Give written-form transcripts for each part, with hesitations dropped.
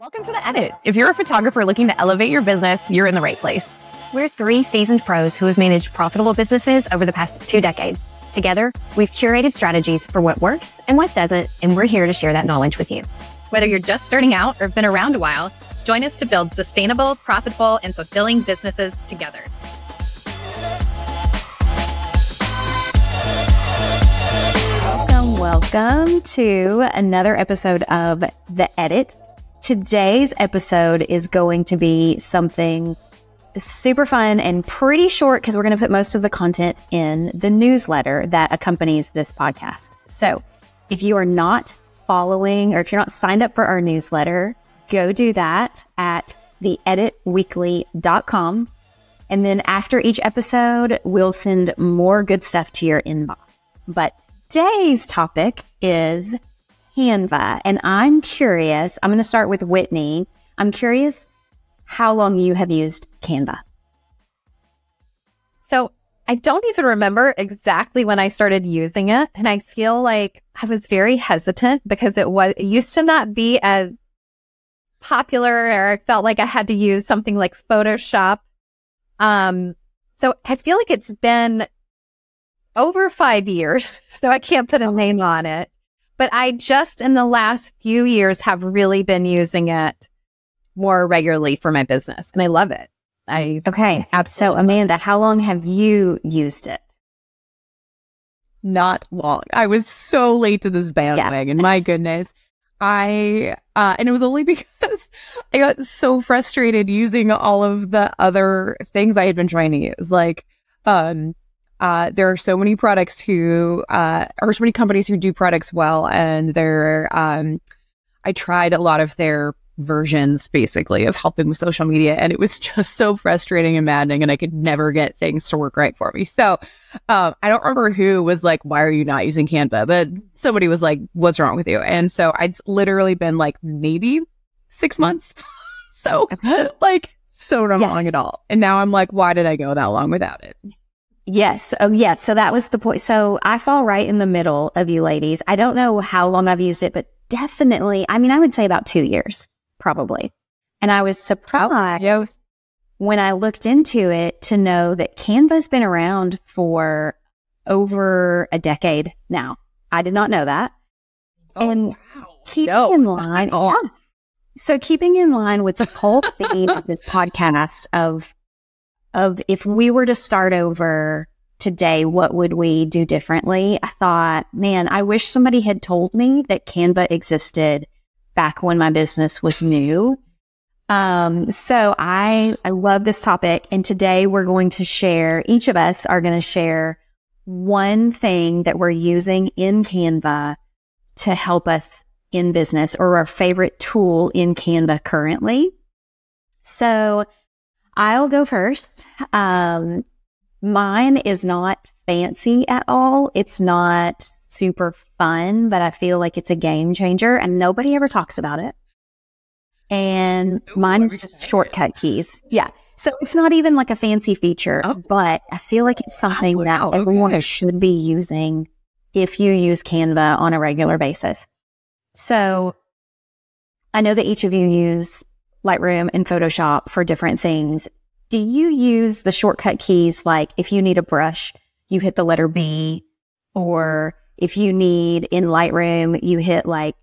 Welcome to The Edit. If you're a photographer looking to elevate your business, you're in the right place. We're three seasoned pros who have managed profitable businesses over the past 2 decades. Together, we've curated strategies for what works and what doesn't, and we're here to share that knowledge with you. Whether you're just starting out or have been around a while, join us to build sustainable, profitable, and fulfilling businesses together. Welcome to another episode of The Edit. Today's episode is going to be something super fun and pretty short because we're going to put most of the content in the newsletter that accompanies this podcast. So if you are not following or if you're not signed up for our newsletter, go do that at theeditweekly.com. And then after each episode, we'll send more good stuff to your inbox. But today's topic is Canva. And I'm curious, I'm going to start with Whitney. I'm curious how long you have used Canva. So I don't even remember exactly when I started using it. And I feel like I was very hesitant because it used to not be as popular, or I felt like I had to use something like Photoshop. So I feel like it's been over 5 years, so I can't put a name on it. But I just in the last few years have really been using it more regularly for my business, and I love it. Okay, so Amanda, how long have you used it? Not long. I was so late to this bandwagon. Yeah. My goodness. And it was only because I got so frustrated using all of the other things I had been trying to use. Like, there are so many products who, or so many companies who do products well, and I tried a lot of their versions, basically, of helping with social media, and it was just so frustrating and maddening, and I could never get things to work right for me. So, I don't remember who was like, why are you not using Canva? But somebody was like, what's wrong with you? And so I'd literally been like, maybe 6 months. So, like, so not long at all. And now I'm like, why did I go that long without it? Yes. Oh, yeah. So that was the point. So I fall right in the middle of you ladies. I don't know how long I've used it, but definitely, I would say about 2 years, probably. And I was surprised when I looked into it to know that Canva's been around for over a decade now. I did not know that. Keeping in line. So keeping in line with the whole theme of this podcast of if we were to start over today, what would we do differently? I thought, man, I wish somebody had told me that Canva existed back when my business was new. So I love this topic. And today we're going to share, each of us are going to share one thing that we're using in Canva to help us in business, or our favorite tool in Canva currently. So I'll go first. Mine is not fancy at all. It's not super fun, but I feel like it's a game changer and nobody ever talks about it. And mine is just shortcut keys. Yeah. So it's not even like a fancy feature, but I feel like it's something that everyone should be using if you use Canva on a regular basis. So I know that each of you use Lightroom and Photoshop for different things. Do you use the shortcut keys, like if you need a brush, you hit the letter B, or if you need in Lightroom, you hit like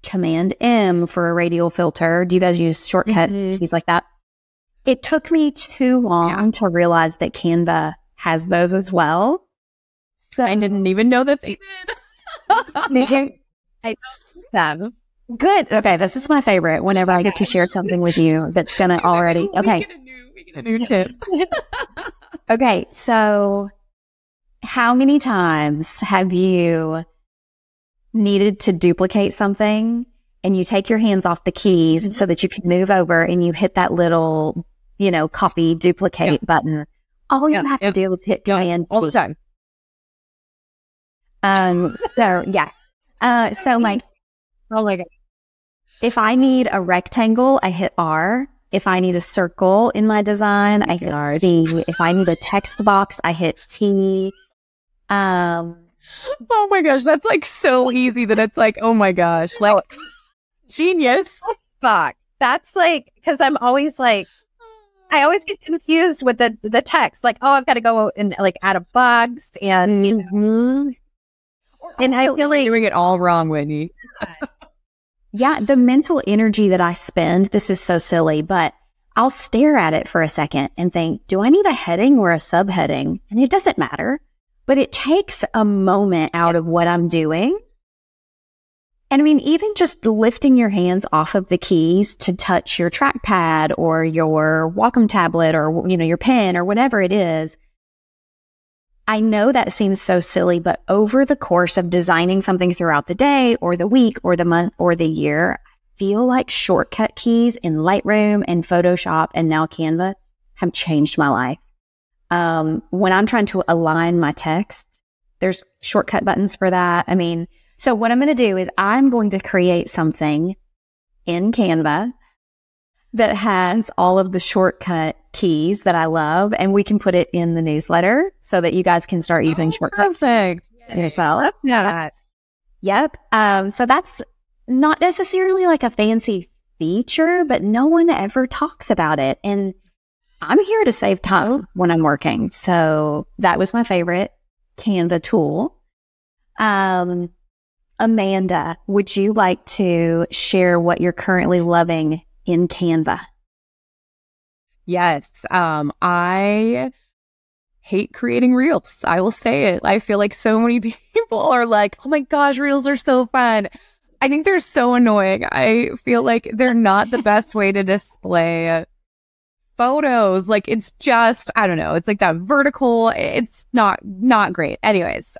Command M for a radial filter? Do you guys use shortcut keys like that? It took me too long to realize that Canva has those as well. So I didn't even know that they did. I don't them. Good. Okay, this is my favorite whenever I get to share something with you that's going to already... Okay. We get a new tip. Okay, so how many times have you needed to duplicate something and you take your hands off the keys so that you can move over and you hit that little, copy, duplicate button? All you have to do is hit Command all the time. So like, oh my God. If I need a rectangle, I hit R. If I need a circle in my design, I hit C. If I need a text box, I hit T. Oh my gosh, that's like so easy that it's like, oh my gosh, like genius. Box. That's like, because I'm always like, I always get confused with the text. Like, oh, I've got to go and like add a box and, you know. And I feel like doing it all wrong, Whitney. Yeah, the mental energy that I spend, this is so silly, but I'll stare at it for a second and think, do I need a heading or a subheading? And it doesn't matter, but it takes a moment out of what I'm doing. And I mean, even just lifting your hands off of the keys to touch your trackpad or your Wacom tablet or, you know, your pen or whatever it is. I know that seems so silly, but over the course of designing something throughout the day or the week or the month or the year, I feel like shortcut keys in Lightroom and Photoshop and now Canva have changed my life. When I'm trying to align my text, there's shortcut buttons for that. I mean, so what I'm going to do is I'm going to create something in Canva that has all of the shortcut keys that I love, and we can put it in the newsletter so that you guys can start using shortcuts. Perfect. Yourself. Yeah. Yep. So that's not necessarily like a fancy feature, but no one ever talks about it. And I'm here to save time when I'm working. So that was my favorite Canva tool. Amanda, would you like to share what you're currently loving in Canva? Yes. I hate creating reels. I will say it. I feel like so many people are like, oh my gosh, reels are so fun. I think they're so annoying. I feel like they're not the best way to display photos. Like it's just, I don't know. It's like that vertical. It's not great. Anyways,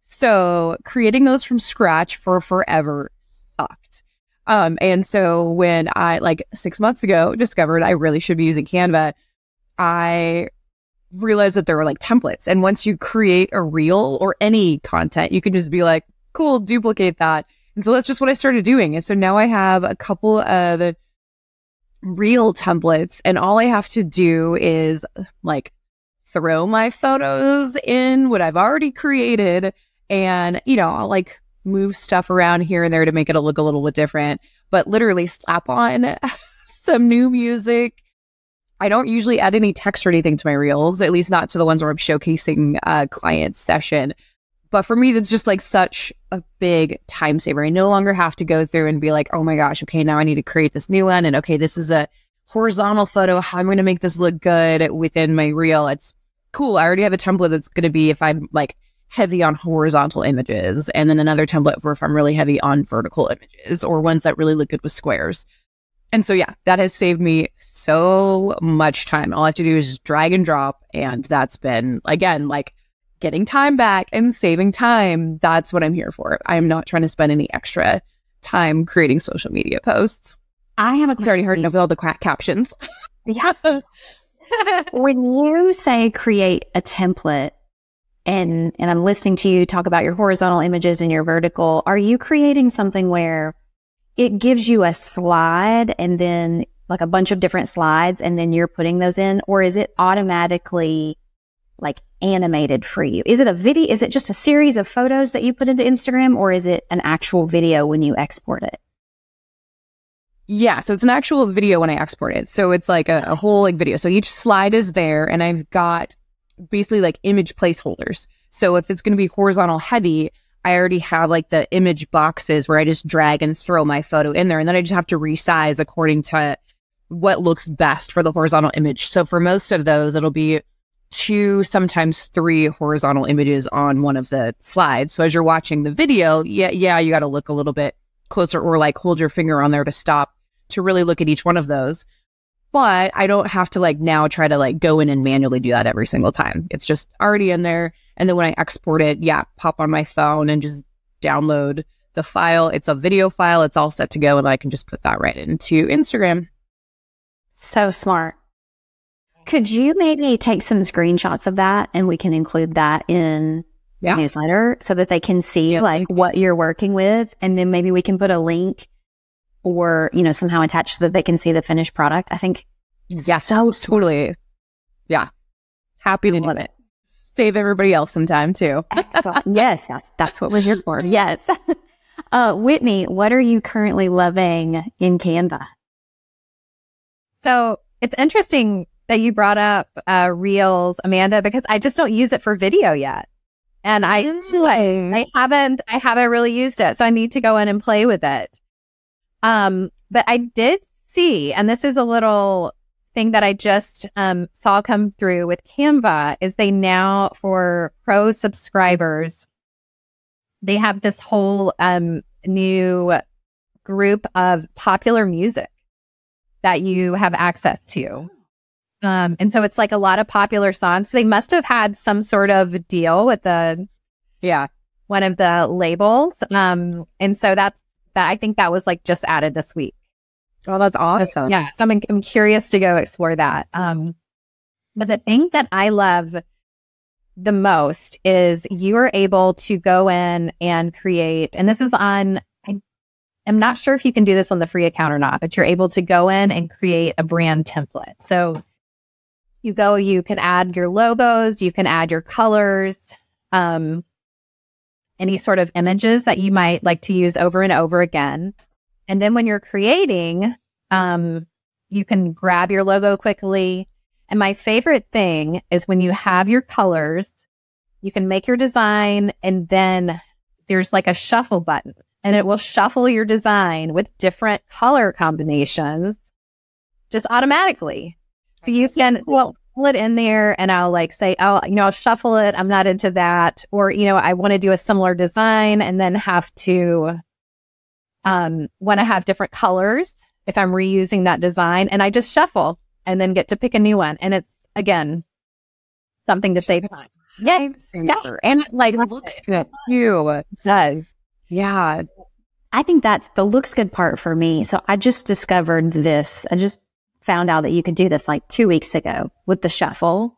so creating those from scratch for forever sucked. And so when I, like 6 months ago, discovered I really should be using Canva, I realized that there were like templates. And once you create a reel or any content, you can just be like, cool, duplicate that. And so that's just what I started doing. And so now I have a couple of reel templates, and all I have to do is like throw my photos in what I've already created. And, you know, I'll like move stuff around here and there to make it look a little bit different, but literally slap on some new music. I don't usually add any text or anything to my reels, at least not to the ones where I'm showcasing a client's session. But for me, that's just like such a big time saver. I no longer have to go through and be like, oh my gosh, okay, now I need to create this new one. And okay, this is a horizontal photo. How am I going to make this look good within my reel? It's cool. I already have a template that's going to be if I'm like heavy on horizontal images, and then another template for if I'm really heavy on vertical images or ones that really look good with squares. And so, yeah, that has saved me so much time. All I have to do is just drag and drop. And that's been, again, like getting time back and saving time. That's what I'm here for. I'm not trying to spend any extra time creating social media posts. I have a It's already hard enough with all the captions. Yeah. When you say create a template, and I'm listening to you talk about your horizontal images and your vertical, are you creating something where it gives you a slide and then like a bunch of different slides and then you're putting those in? Or is it automatically like animated for you? Is it a video? Is it just a series of photos that you put into Instagram, or is it an actual video when you export it? Yeah, so it's an actual video when I export it. So it's like a whole like video. So each slide is there, and I've got basically like image placeholders. So if it's going to be horizontal heavy, I already have like the image boxes where I just drag and throw my photo in there. And then I just have to resize according to what looks best for the horizontal image. So for most of those, it'll be 2, sometimes 3 horizontal images on one of the slides. So as you're watching the video, yeah, you got to look a little bit closer or like hold your finger on there to stop to really look at each one of those. But I don't have to like now try to like go in and manually do that every single time. It's just already in there. And then when I export it, pop on my phone and just download the file. It's a video file. It's all set to go. And I can just put that right into Instagram. So smart. Could you maybe take some screenshots of that and we can include that in the newsletter so that they can see like what you're working with? And then maybe we can put a link or, you know, somehow attach so that they can see the finished product. I think. Yeah, so totally. Yeah. Happy to do it. Save everybody else some time too. Yes, that's what we're here for. Yes. Whitney, what are you currently loving in Canva? So it's interesting that you brought up Reels, Amanda, because I just don't use it for video yet. And I haven't really used it. So I need to go in and play with it. But I did see, and this is a little thing that I just saw come through with Canva, is they now, for pro subscribers, they have this whole new group of popular music that you have access to. And so it's like a lot of popular songs. So they must have had some sort of deal with one of the labels. And so I think that was like just added this week. Oh, that's awesome. Yeah. So I'm curious to go explore that. But the thing that I love the most is you are able to go in and create, and this is on, I'm not sure if you can do this on the free account or not, but you're able to go in and create a brand template. So you can add your logos, you can add your colors, any sort of images that you might like to use over and over again. And then when you're creating, you can grab your logo quickly. And my favorite thing is when you have your colors, you can make your design, and then there's like a shuffle button, and it will shuffle your design with different color combinations just automatically. So you can pull it in there, and I'll like say, oh, I'll shuffle it. I'm not into that. Or, I want to do a similar design and then have to want to have different colors if I'm reusing that design. And I just shuffle and then get to pick a new one. And it's, again, something to save time. Yeah. And it looks good too. It does. Yeah. I think that's the looks good part for me. So I just discovered this. I just found out that you could do this like 2 weeks ago with the shuffle.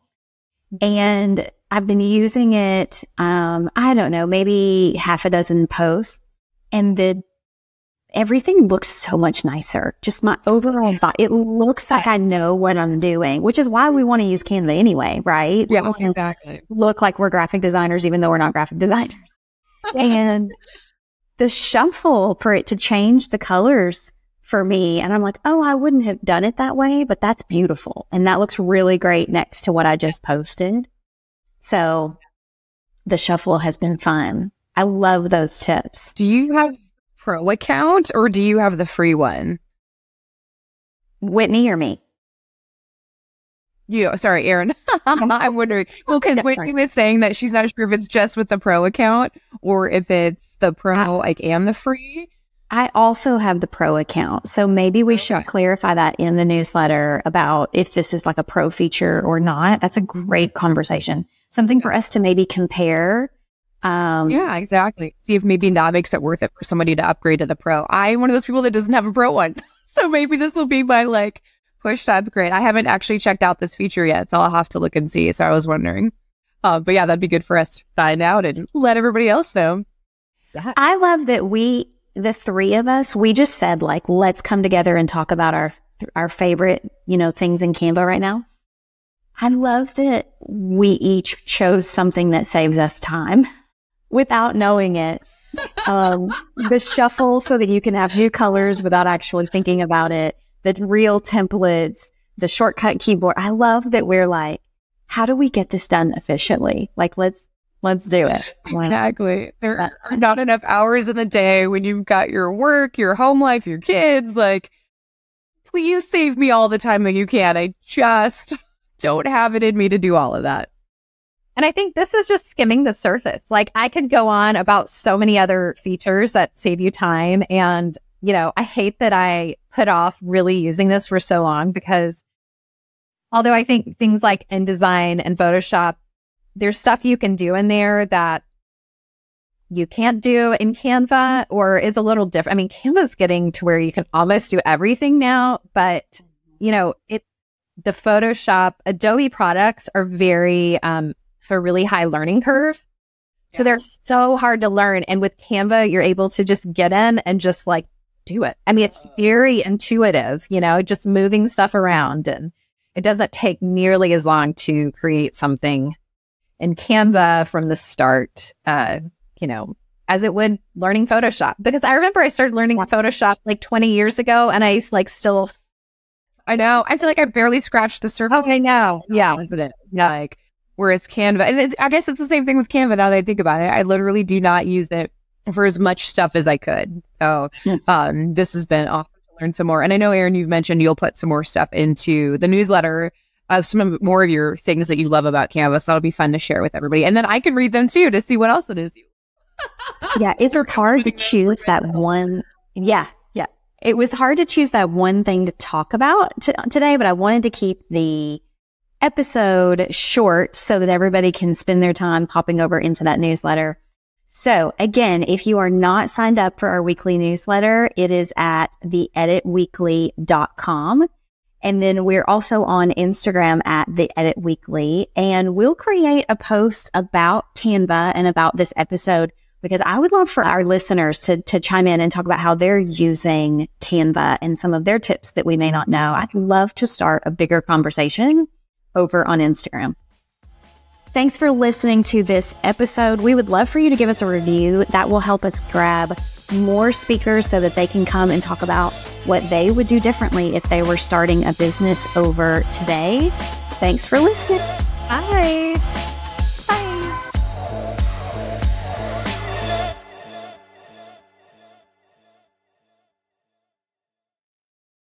And I've been using it, I don't know, maybe half a dozen posts. And everything looks so much nicer. Just my overall thought. It looks like I know what I'm doing, which is why we want to use Canva anyway, right? Yeah, exactly. Look like we're graphic designers, even though we're not graphic designers. And the shuffle for it to change the colors for me. And I'm like, oh, I wouldn't have done it that way, but that's beautiful. And that looks really great next to what I just posted. So the shuffle has been fun. I love those tips. Do you have pro account or do you have the free one? Whitney or me? You, sorry, Erin. I'm wondering. Well, because Whitney was saying that she's not sure if it's just with the pro account or if it's the pro and the free. I also have the pro account. So maybe we should clarify that in the newsletter about if this is like a pro feature or not. That's a great conversation. Something for us to maybe compare. Yeah, exactly. See if maybe that makes it worth it for somebody to upgrade to the pro. I'm one of those people that doesn't have a pro one. So maybe this will be my push to upgrade. I haven't actually checked out this feature yet, so I'll have to look and see. So I was wondering. But yeah, that'd be good for us to find out and let everybody else know. I love that the three of us, we just said let's come together and talk about our favorite, things in Canva right now. I love that we each chose something that saves us time without knowing it. The shuffle so that you can have new colors without actually thinking about it. The real templates, the shortcut keyboard. I love that we're like, how do we get this done efficiently? Let's do it. Exactly. There are not enough hours in the day when you've got your work, your home life, your kids. Please save me all the time that you can. I just don't have it in me to do all of that. And I think this is just skimming the surface. I could go on about so many other features that save you time. And, I hate that I put off really using this for so long because although I think things like InDesign and Photoshop, there's stuff you can do in there that you can't do in Canva or is a little different. I mean, Canva's getting to where you can almost do everything now, but, the Photoshop, Adobe products are very, for a really high learning curve. So they're so hard to learn. And with Canva, you're able to just get in and just do it. I mean, it's very intuitive, just moving stuff around, and it doesn't take nearly as long to create something in Canva from the start, as it would learning Photoshop. Because I remember I started learning Photoshop 20 years ago, and I still I know. I feel like I barely scratched the surface. I know. Yeah. Isn't it? Like, whereas Canva, and I guess it's the same thing with Canva now that I think about it. I literally do not use it for as much stuff as I could. So, this has been awesome to learn some more. And I know, Erin, you've mentioned you'll put some more stuff into the newsletter of more of your things that you love about Canva. So that'll be fun to share with everybody. And then I can read them too to see what else it is. Yeah, it's hard to choose that one. Yeah. It was hard to choose that one thing to talk about today, but I wanted to keep the episode short so that everybody can spend their time popping over into that newsletter. So again, if you are not signed up for our weekly newsletter, it is at theeditweekly.com. And then we're also on Instagram at The Edit Weekly, and we'll create a post about Canva and about this episode, because I would love for our listeners to chime in and talk about how they're using Canva and some of their tips that we may not know. I'd love to start a bigger conversation over on Instagram. Thanks for listening to this episode. We would love for you to give us a review. That will help us grab more speakers so that they can come and talk about what they would do differently if they were starting a business over today. Thanks for listening. Bye.